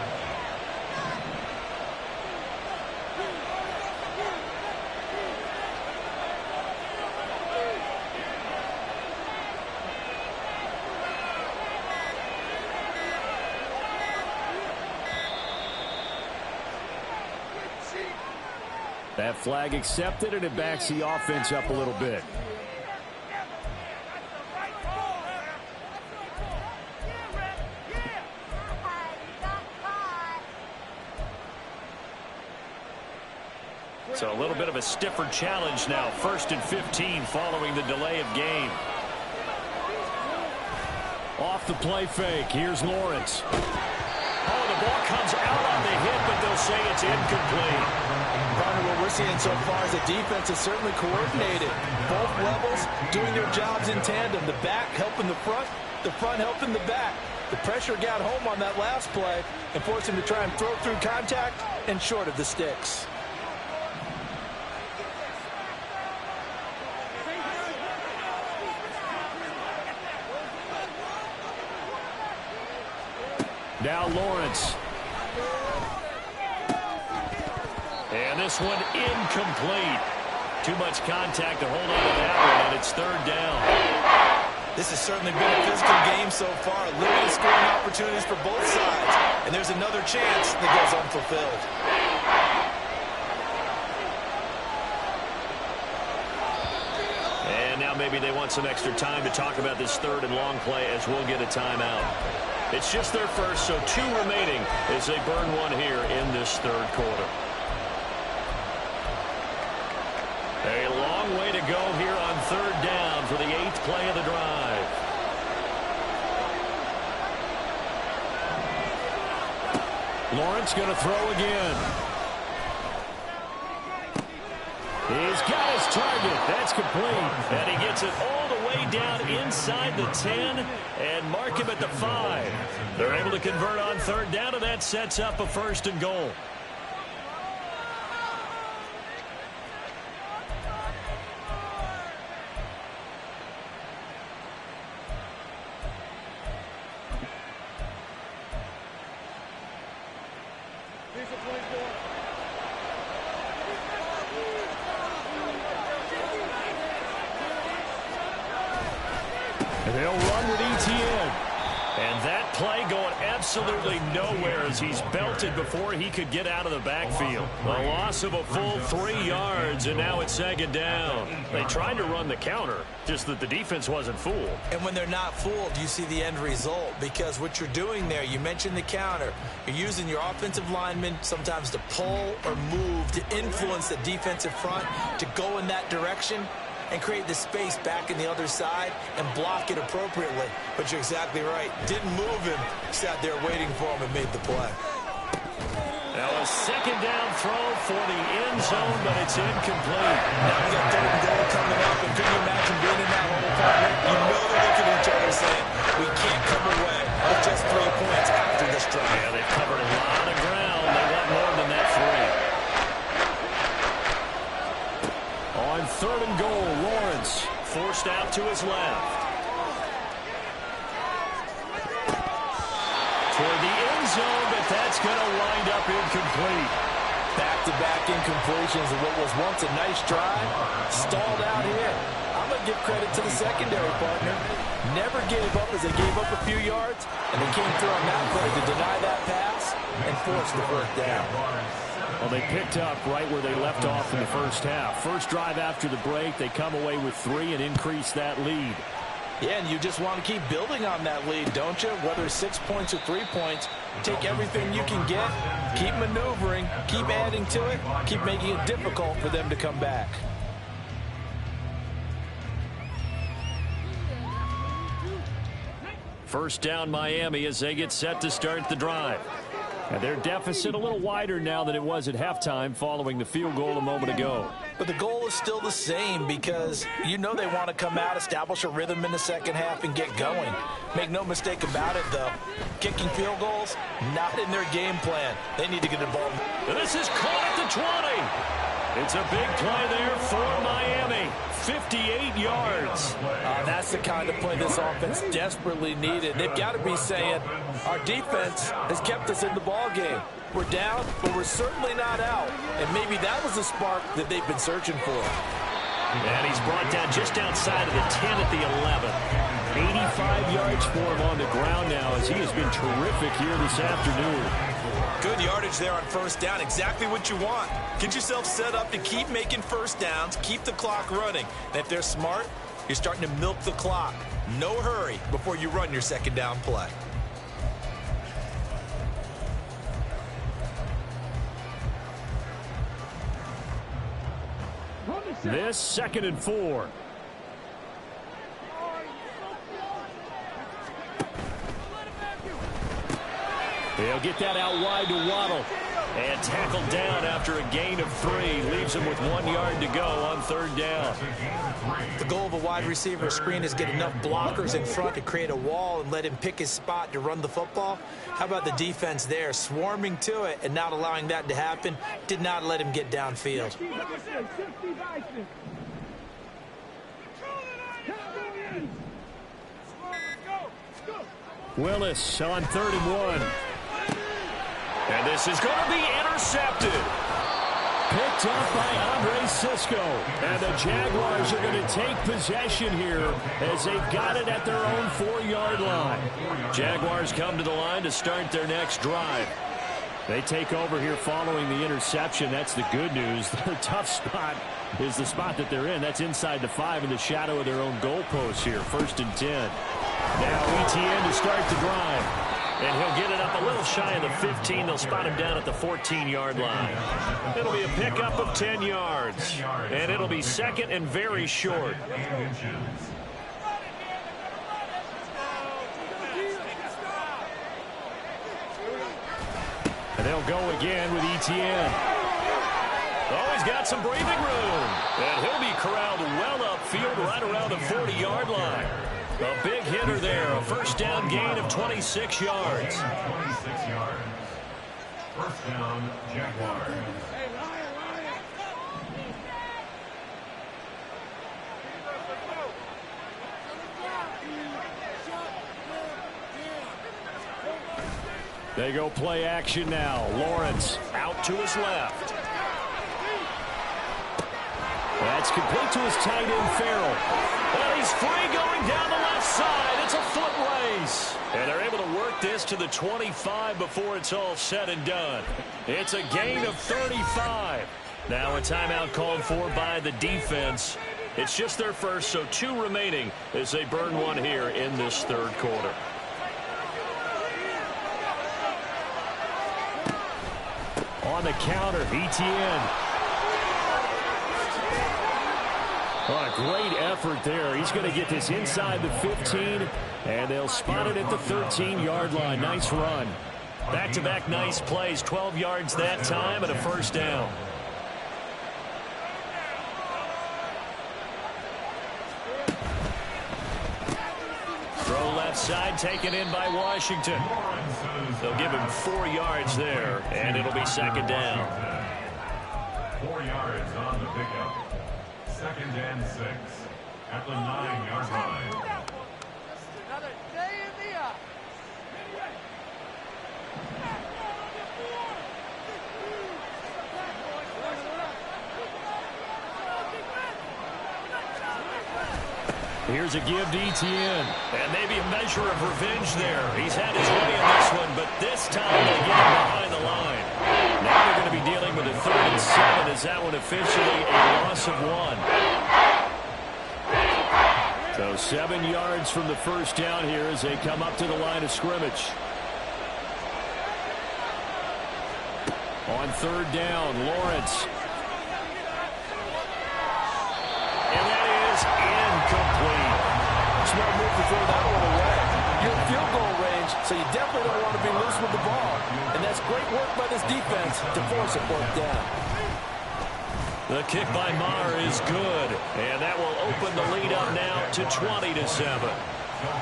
That flag accepted, and it backs the offense up a little bit. So a little bit of a stiffer challenge now. 1st and 15 following the delay of game. Off the play fake. Here's Lawrence. Oh, the ball comes out on the hit, but they'll say it's incomplete. Partner, what we're seeing so far is the defense is certainly coordinated. Both levels doing their jobs in tandem. The back helping the front helping the back. The pressure got home on that last play and forced him to try and throw through contact and short of the sticks. Now Lawrence. And this one incomplete. Too much contact to hold on to that one, and it's 3rd down. This has certainly been a physical game so far. Limited scoring opportunities for both sides. And there's another chance that goes unfulfilled. And now maybe they want some extra time to talk about this 3rd and long play as we'll get a timeout. It's just their first, so 2 remaining as they burn one here in this 3rd quarter. A long way to go here on 3rd down for the 8th play of the drive. Lawrence going to throw again. He's got his target. That's complete. And he gets it all the way down inside the 10 and mark him at the 5. They're able to convert on 3rd down, and that sets up a 1st and goal. They'll run with ETN. And that play going absolutely nowhere as he's belted before he could get out of the backfield. A loss of a full 3 yards, and now it's 2nd down. They tried to run the counter, just that the defense wasn't fooled. And when they're not fooled, you see the end result, because what you're doing there, you mentioned the counter. You're using your offensive linemen sometimes to pull or move to influence the defensive front to go in that direction and create the space back in the other side and block it appropriately. But you're exactly right. Didn't move him. Sat there waiting for him and made the play. Now a 2nd down throw for the end zone, but it's incomplete. Now we got 3rd and goal coming up, and can you imagine being in that hole, partner? You know they're looking at each other saying, we can't come away with just 3 points after this drive. Yeah, they've covered a lot of ground. They want more than that 3. On 3rd and goal, Lawrence forced out to his left. Toward the end zone, but that's going to wind up incomplete. Back-to-back incompletions of what was once a nice drive. Stalled out here. I'm going to give credit to the secondary partner. Never gave up as they gave up a few yards, and they came through on that play to deny that pass and force the 1st down. Well, they picked up right where they left off in the first half. First drive after the break, they come away with 3 and increase that lead. Yeah, and you just want to keep building on that lead, don't you? Whether it's 6 points or 3 points, take everything you can get, keep maneuvering, keep adding to it, keep making it difficult for them to come back. First down Miami as they get set to start the drive. And their deficit a little wider now than it was at halftime following the field goal a moment ago. But the goal is still the same because you know they want to come out, establish a rhythm in the second half, and get going. Make no mistake about it, though. Kicking field goals, not in their game plan. They need to get involved. This is caught at the 20. It's a big play there for Miami. 58 yards. That's the kind of play this offense desperately needed. They've got to be saying, our defense has kept us in the ball game. We're down, but we're certainly not out. And maybe that was the spark that they've been searching for. And he's brought down just outside of the 10 at the 11. 85 yards for him on the ground now as he has been terrific here this afternoon. Good yardage there on first down. Exactly what you want. Get yourself set up to keep making first downs, keep the clock running. And if they're smart, you're starting to milk the clock. No hurry before you run your second down play. This 2nd and 4. They'll get that out wide to Waddle. And tackled down after a gain of 3. Leaves him with 1 yard to go on 3rd down. The goal of a wide receiver screen is get enough blockers in front to create a wall and let him pick his spot to run the football. How about the defense there, swarming to it and not allowing that to happen? Did not let him get downfield. Willis on 3rd and 1. And this is going to be intercepted. Picked up by Andre Cisco. And the Jaguars are going to take possession here as they've got it at their own 4-yard line. Jaguars come to the line to start their next drive. They take over here following the interception. That's the good news. The tough spot is the spot that they're in. That's inside the 5 in the shadow of their own goalpost here. 1st and 10. Now Etienne to start the drive. And he'll get it up a little shy of the 15. They'll spot him down at the 14-yard line. It'll be a pickup of 10 yards. And it'll be 2nd and very short. And they'll go again with Etienne. Oh, he's got some breathing room. And he'll be corralled well upfield right around the 40-yard line. A big hitter there. A 1st down gain of 26 yards. 26 yards. 1st down, Jaguars. They go play action now. Lawrence out to his left. That's complete to his tight end, Farrell. Well, he's free going down the left side. It's a foot race. And they're able to work this to the 25 before it's all said and done. It's a gain of 35. Now a timeout called for by the defense. It's just their first, so 2 remaining as they burn one here in this 3rd quarter. On the counter, Etienne. Oh, a great effort there. He's going to get this inside the 15, and they'll spot it at the 13-yard line. Nice run. Back-to-back nice plays. 12 yards that time and a 1st down. Throw left side, taken in by Washington. They'll give him 4 yards there, and it'll be 2nd down. 4 yards on the pickup. 2nd and 6 at the 9-yard line. Here's a give to Etienne. And maybe a measure of revenge there. He's had his way in this one, but this time they get him behind the line. Now they're going to be dealing with a 3rd and 7 as that one officially a loss of 1. So 7 yards from the 1st down here as they come up to the line of scrimmage. On 3rd down, Lawrence. And that is incomplete. Smart move to throw that one away. You're in field goal range, so you definitely don't want to be loose with the ball. And that's great work by this defense to force a 4th down. The kick by Maher is good, and that will open the lead up now to 20-7.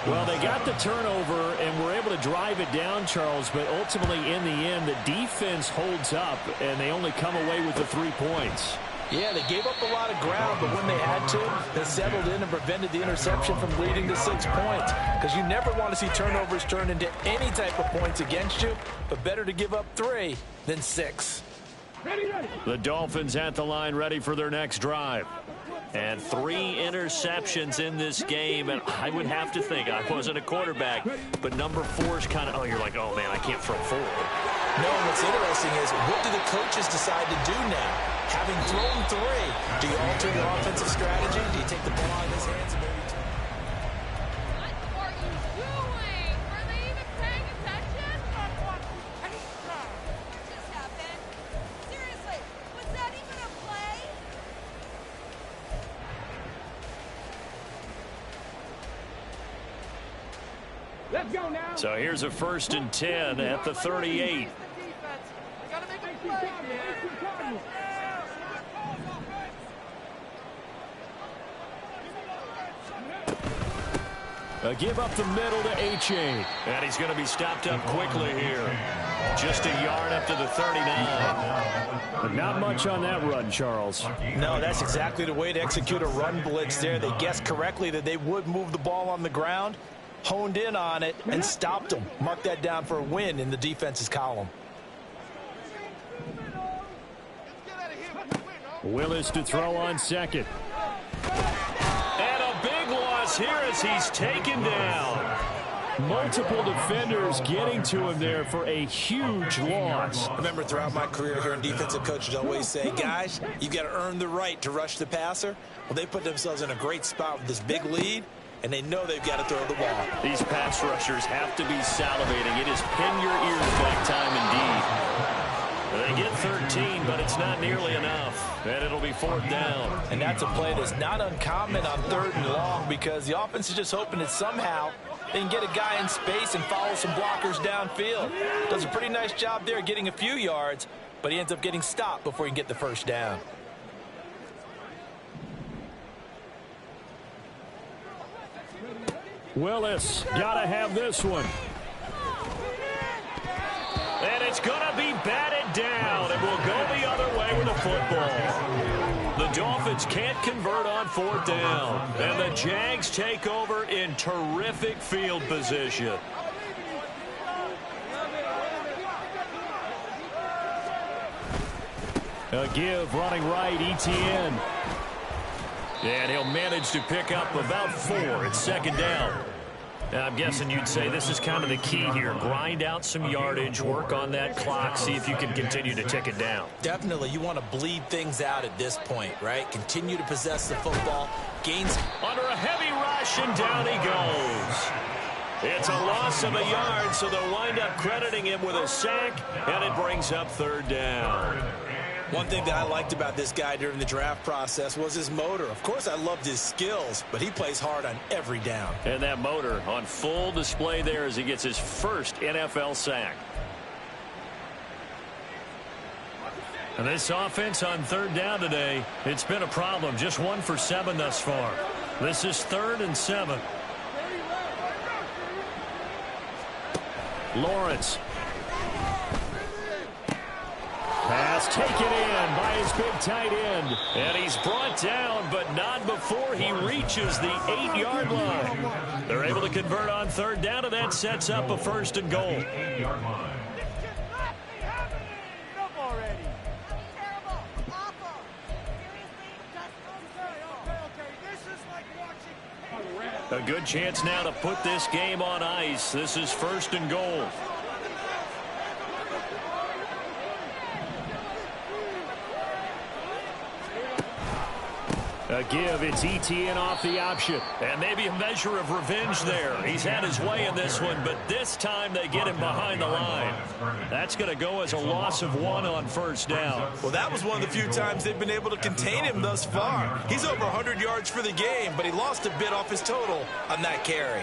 Well, they got the turnover and were able to drive it down, Charles, but ultimately in the end, the defense holds up, and they only come away with the 3 points. Yeah, they gave up a lot of ground, but when they had to, they settled in and prevented the interception from leading to 6 points. Because you never want to see turnovers turn into any type of points against you, but better to give up 3 than 6. The Dolphins at the line ready for their next drive. And 3 interceptions in this game, and I would have to think, I wasn't a quarterback, but number 4 is kind of, oh, you're like, oh, man, I can't throw 4. No, and what's interesting is, what do the coaches decide to do now? Having thrown 3, do you alter your offensive strategy? Do you take the ball out of his hands and maybe... What are you doing? Are they even paying attention? What just happened? Seriously, was that even a play? Let's go now. So here's a 1st and 10 at the 38. A give up the middle to H.A. And he's going to be stopped up quickly here. Just a yard up to the 39. But not much on that run, Charles. No, that's exactly the way to execute a run blitz there. They guessed correctly that they would move the ball on the ground, honed in on it, and stopped them. Mark that down for a win in the defense's column. Willis to throw on second. And a big loss here as he's taken down. Multiple defenders getting to him there for a huge loss. I remember throughout my career here in defensive coaches always say, guys, you've got to earn the right to rush the passer. Well, they put themselves in a great spot with this big lead, and they know they've got to throw the ball. These pass rushers have to be salivating. It is pin your ears back time indeed. They get 13, but it's not nearly enough, and it'll be 4th down. And that's a play that's not uncommon on 3rd and long because the offense is just hoping that somehow they can get a guy in space and follow some blockers downfield. Does a pretty nice job there getting a few yards, but he ends up getting stopped before he can get the 1st down. Willis, gotta have this one. And it's going to be batted down. It will go the other way with the football. The Dolphins can't convert on 4th down. And the Jags take over in terrific field position. A give running right, ETN. And he'll manage to pick up about 4. It's 2nd down. I'm guessing you'd say this is kind of the key here. Grind out some yardage, work on that clock, see if you can continue to tick it down. Definitely. You want to bleed things out at this point, right? Continue to possess the football. Gains under a heavy rush, and down he goes. It's a loss of a yard, so they'll wind up crediting him with a sack, and it brings up 3rd down. One thing that I liked about this guy during the draft process was his motor. Of course, I loved his skills, but he plays hard on every down. And that motor on full display there as he gets his 1st NFL sack. And this offense on 3rd down today, it's been a problem. Just 1 for 7 thus far. This is 3rd and 7. Lawrence. Pass taken in by his big tight end. And he's brought down, but not before he reaches the 8-yard line. They're able to convert on 3rd down, and that sets up a 1st and goal. 8-yard line. A good chance now to put this game on ice. This is 1st and goal. A give, it's ETN off the option. And maybe a measure of revenge there. He's had his way in this one, but this time they get him behind the line. That's going to go as a loss of 1 on 1st down. Well, that was one of the few times they've been able to contain him thus far. He's over 100 yards for the game, but he lost a bit off his total on that carry.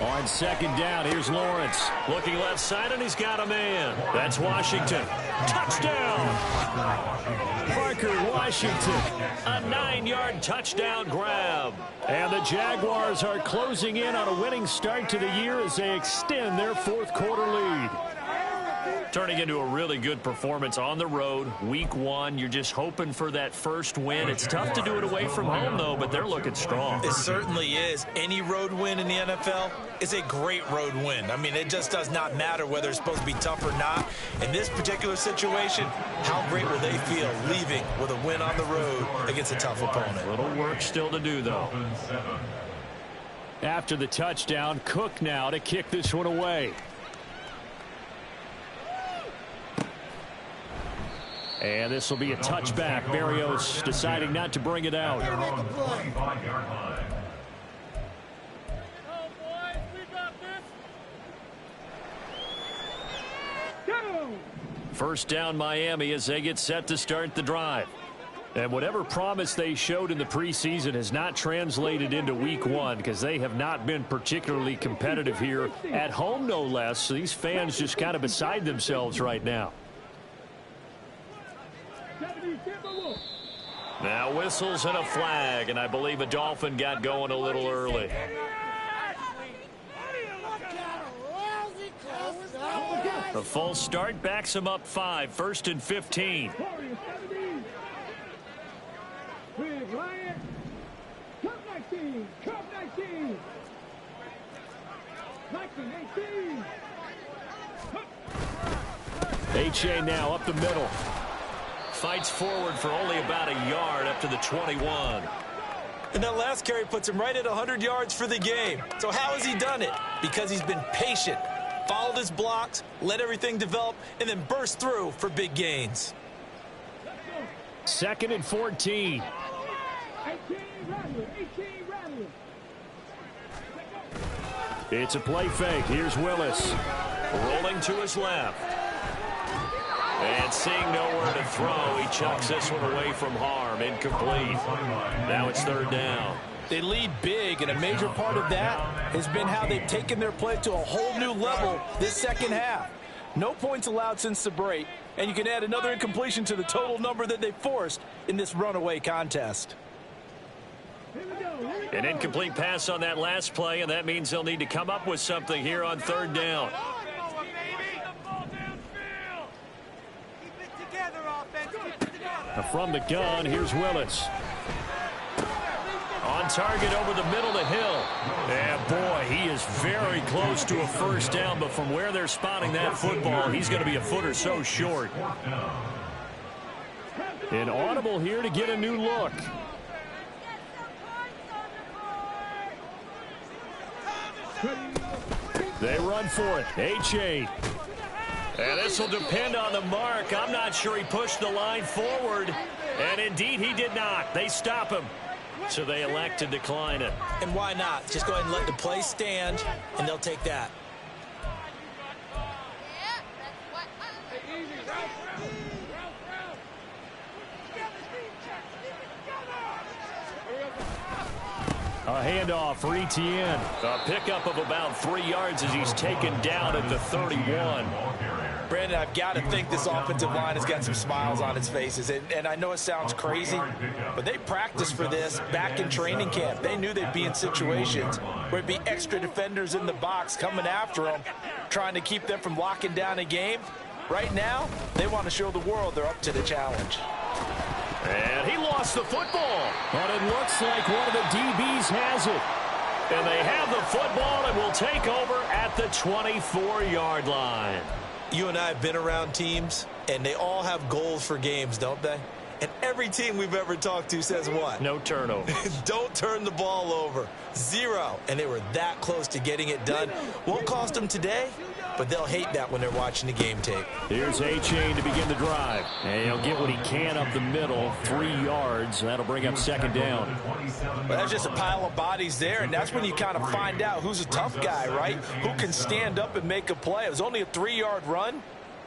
On second down, here's Lawrence. Looking left side, and he's got a man. That's Washington. Touchdown! Parker Washington, a 9-yard touchdown grab. And the Jaguars are closing in on a winning start to the year as they extend their fourth-quarter lead. Turning into a really good performance on the road. Week 1, you're just hoping for that first win. It's tough to do it away from home, though, but they're looking strong. It certainly is. Any road win in the NFL is a great road win. I mean, it just does not matter whether it's supposed to be tough or not. In this particular situation, how great will they feel leaving with a win on the road against a tough opponent? A little work still to do, though. After the touchdown, Cook now to kick this one away. And this will be a touchback. Berrios deciding not to bring it out. First down Miami as they get set to start the drive. And whatever promise they showed in the preseason has not translated into week 1 because they have not been particularly competitive here at home, no less. So these fans just kind of beside themselves right now. Now whistles and a flag, and I believe a Dolphin got going a little early. The full start backs him up 5, 1st and 15. H.A. now up the middle. Fights forward for only about a yard up to the 21. And that last carry puts him right at 100 yards for the game. So how has he done it? Because he's been patient, followed his blocks, let everything develop, and then burst through for big gains. 2nd and 14. It's a play fake. Here's Willis. Rolling to his left. And seeing nowhere to throw, he chucks this one away from harm. Incomplete. Now it's 3rd down. They lead big, and a major part of that has been how they've taken their play to a whole new level this second half. No points allowed since the break, and you can add another incompletion to the total number that they forced in this runaway contest. An incomplete pass on that last play, and that means they'll need to come up with something here on 3rd down. From the gun, here's Willis. On target over the middle to Hill. And boy, he is very close to a first down, but from where they're spotting that football, he's going to be a foot or so short. An audible here to get a new look. They run for it. H.A. And this will depend on the mark. I'm not sure he pushed the line forward. And indeed, he did not. They stop him. So they elect to decline it. And why not? Just go ahead and let the play stand, and they'll take that. A handoff for Etienne. A pickup of about 3 yards as he's taken down at the 31. Brandon, I've got to think this offensive line has got some smiles on its faces. And I know it sounds crazy, but they practiced for this back in training camp. They knew they'd be in situations where it'd be extra defenders in the box coming after them, trying to keep them from locking down a game. Right now, they want to show the world they're up to the challenge. And he lost the football. But it looks like one of the DBs has it. And they have the football and will take over at the 24-yard line. You and I have been around teams, and they all have goals for games, don't they? And every team we've ever talked to says what? No turnovers. Don't turn the ball over. 0. And they were that close to getting it done. Won't cost them today, but they'll hate that when they're watching the game tape. Here's A-Chain to begin the drive. And he'll get what he can up the middle, 3 yards. That'll bring up 2nd down. Well, that's just a pile of bodies there, and that's when you kind of find out who's a tough guy, right? Who can stand up and make a play. It was only a 3-yard run,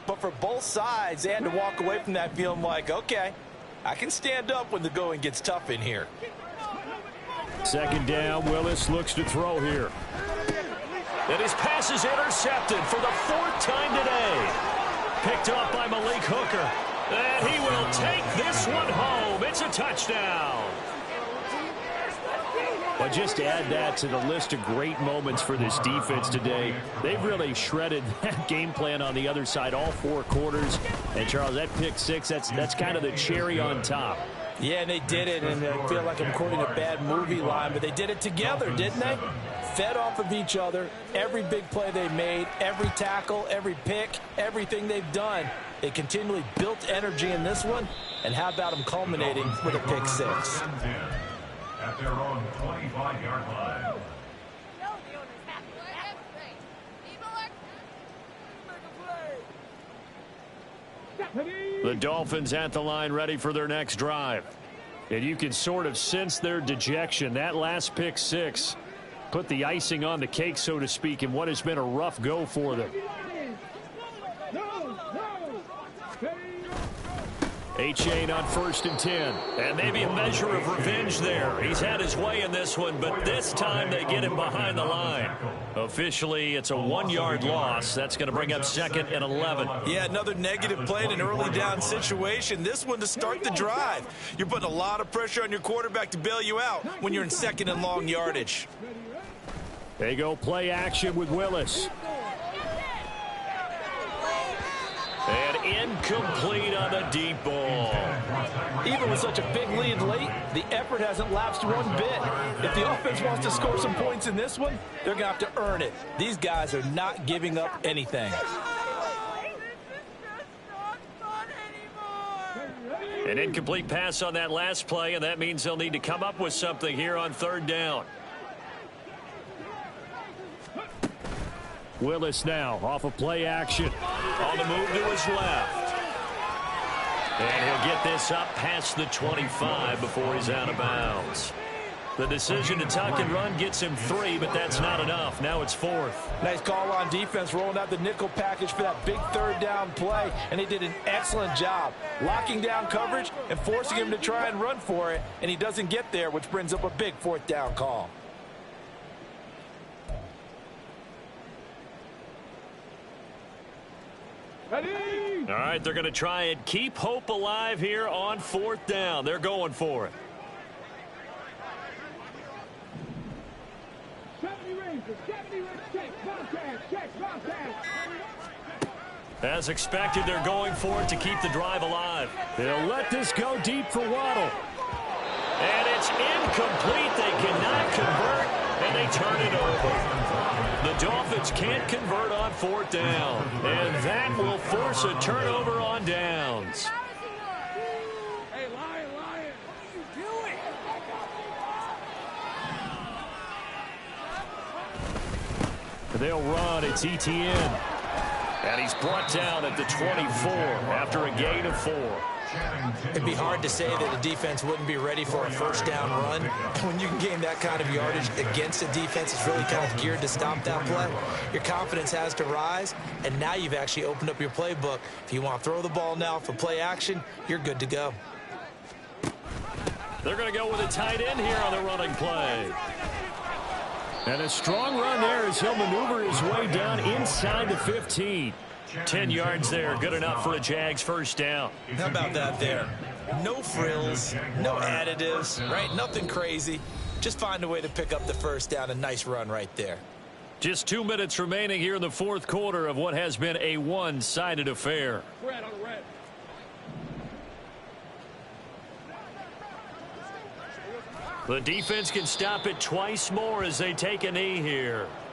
but for both sides, they had to walk away from that feeling like, okay, I can stand up when the going gets tough in here. 2nd down, Willis looks to throw here. And his pass is intercepted for the 4th time today. Picked up by Malik Hooker. And he will take this one home. It's a touchdown. Well, just to add that to the list of great moments for this defense today, they've really shredded that game plan on the other side all 4 quarters. And, Charles, that pick 6, that's kind of the cherry on top. Yeah, and they did it, and I feel like I'm quoting a bad movie line, but they did it together, didn't they? Fed off of each other, every big play they made, every tackle, every pick, everything they've done. They continually built energy in this one, and how about them culminating with a pick 6? At their own 25-yard line. The Dolphins at the line ready for their next drive. And you can sort of sense their dejection. That last pick 6 put the icing on the cake, so to speak, in what has been a rough go for them. Achane on 1st and 10. And maybe a measure of revenge there. He's had his way in this one, but this time they get him behind the line. Officially, it's a 1-yard loss. That's going to bring up 2nd and 11. Yeah, another negative play in an early down situation. This one to start the drive. You're putting a lot of pressure on your quarterback to bail you out when you're in 2nd and long yardage. They go play action with Willis. And incomplete on the deep ball. Even with such a big lead late, the effort hasn't lapsed one bit. If the offense wants to score some points in this one, they're going to have to earn it. These guys are not giving up anything. An incomplete pass on that last play, and that means they'll need to come up with something here on 3rd down. Willis now off of play action. On the move to his left. And he'll get this up past the 25 before he's out of bounds. The decision to tuck and run gets him 3, but that's not enough. Now it's 4th. Nice call on defense, rolling out the nickel package for that big 3rd down play, and they did an excellent job locking down coverage and forcing him to try and run for it, and he doesn't get there, which brings up a big 4th down call. All right, they're going to try and keep hope alive here on 4th down. They're going for it. As expected, they're going for it to keep the drive alive. They'll let this go deep for Waddle. And it's incomplete. They cannot convert, and they turn it over. The Dolphins can't convert on 4th down, and that will force a turnover on downs. Hey, Lion, what are you doing? They'll run. It's Etienne. And he's brought down at the 24 after a gain of 4. It'd be hard to say that a defense wouldn't be ready for a 1st down run. When you can gain that kind of yardage against a defense that's really kind of geared to stop that play, your confidence has to rise, and now you've actually opened up your playbook. If you want to throw the ball now for play action, you're good to go. They're going to go with a tight end here on the running play. And a strong run there as he'll maneuver his way down inside the 15. 10 yards there, good enough for a Jags 1st down. How about that there? No frills, no additives, right? Nothing crazy. Just find a way to pick up the 1st down. A nice run right there. Just 2 minutes remaining here in the 4th quarter of what has been a one-sided affair. Red on the red. The defense can stop it twice more as they take a knee here.